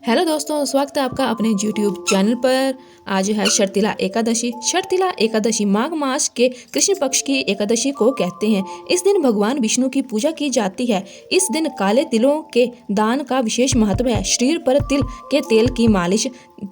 Hello दोस्तों, स्वागत है आपका अपने YouTube चैनल पर। आज है शर्तिला एकादशी। शर्तिला एकादशी माघ मास के कृष्ण पक्ष की एकादशी को कहते हैं। इस दिन भगवान विष्णु की पूजा की जाती है। इस दिन काले तिलों के दान का विशेष महत्व है। शरीर पर तिल के तेल की मालिश,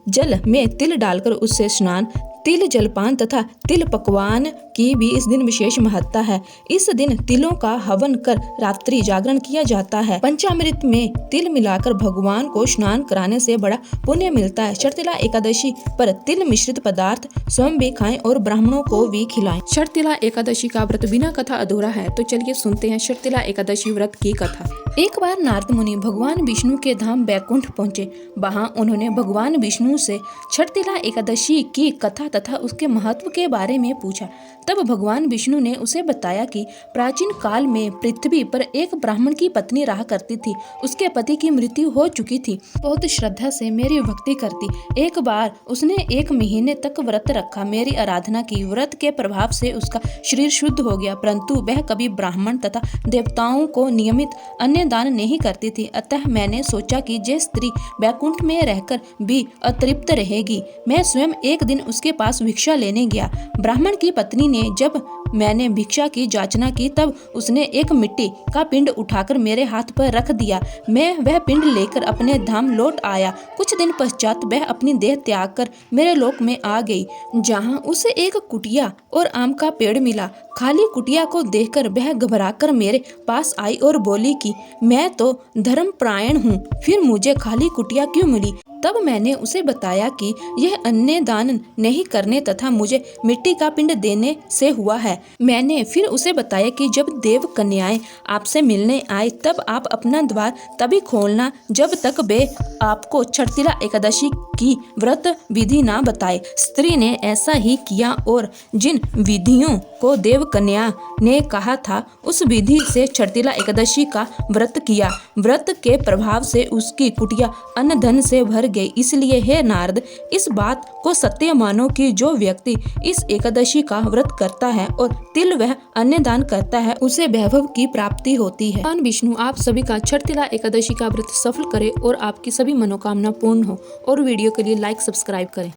जल में तिल डालकर उससे स्नान, तिल जलपान तथा तिल पकवान की भी इस दिन विशेष महत्ता है। इस दिन तिलों का हवन कर रात्रि जागरण किया जाता है। पंचामृत में तिल मिलाकर भगवान को स्नान कराने से बड़ा पुण्य मिलता है। शर्तिला एकादशी पर तिल मिश्रित पदार्थ स्वयं भी खाएं और ब्राह्मणों को भी खिलाएं। शर्तिला एकादशी का व्रत बिना कथा अधूरा है, तो चलिए सुनते हैं शर्तिला एकादशी व्रत की कथा। एक बार नारद मुनि भगवान विष्णु के धाम बैकुंठ पहुँचे। वहाँ उन्होंने भगवान विष्णु से शर्तिला एकादशी की कथा तथा उसके महत्व के बारे में पूछा। तब भगवान विष्णु ने उसे बताया कि प्राचीन काल में पृथ्वी पर एक ब्राह्मण की पत्नी रहा करती थी। उसके पति की मृत्यु हो चुकी थी। बहुत श्रद्धा से मेरी भक्ति करती। एक बार उसने 1 महीने तक व्रत रखा, मेरी आराधना की। व्रत के प्रभाव से उसका शरीर शुद्ध हो गया, परंतु वह कभी ब्राह्मण तथा देवताओं को नियमित अन्न दान नहीं करती थी। अतः मैंने सोचा कि जे स्त्री बैकुंठ में रहकर भी अतृप्त रहेगी, मैं स्वयं एक दिन उसके पास भिक्षा लेने गया। ब्राह्मण की पत्नी ने जब मैंने भिक्षा की याचना की, तब उसने एक मिट्टी का पिंड उठाकर मेरे हाथ पर रख दिया। मैं वह पिंड लेकर अपने धाम लौट आया। कुछ दिन पश्चात वह अपनी देह त्याग कर मेरे लोक में आ गई, जहाँ उसे एक कुटिया और आम का पेड़ मिला। खाली कुटिया को देखकर वह घबराकर मेरे पास आई और बोली कि मैं तो धर्मपरायण हूँ, फिर मुझे खाली कुटिया क्यों मिली? तब मैंने उसे बताया कि यह अन्न दान नहीं करने तथा मुझे मिट्टी का पिंड देने से हुआ है। मैंने फिर उसे बताया कि जब देव कन्याएं आपसे मिलने आए, तब आप अपना द्वार तभी खोलना जब तक वे आपको शर्तिला एकादशी की व्रत विधि ना बताए। स्त्री ने ऐसा ही किया और जिन विधियों को देव कन्या ने कहा था, उस विधि से शर्तिला एकादशी का व्रत किया। व्रत के प्रभाव से उसकी कुटिया अन्न धन से भर गई। इसलिए हे नारद, इस बात को सत्य मानो कि जो व्यक्ति इस एकादशी का व्रत करता है और तिल वह अन्न दान करता है, उसे वैभव की प्राप्ति होती है। भगवान विष्णु आप सभी का शर्तिला एकादशी का व्रत सफल करे और आपकी सभी मनोकामना पूर्ण हो। और वीडियो के लिए लाइक सब्सक्राइब करें।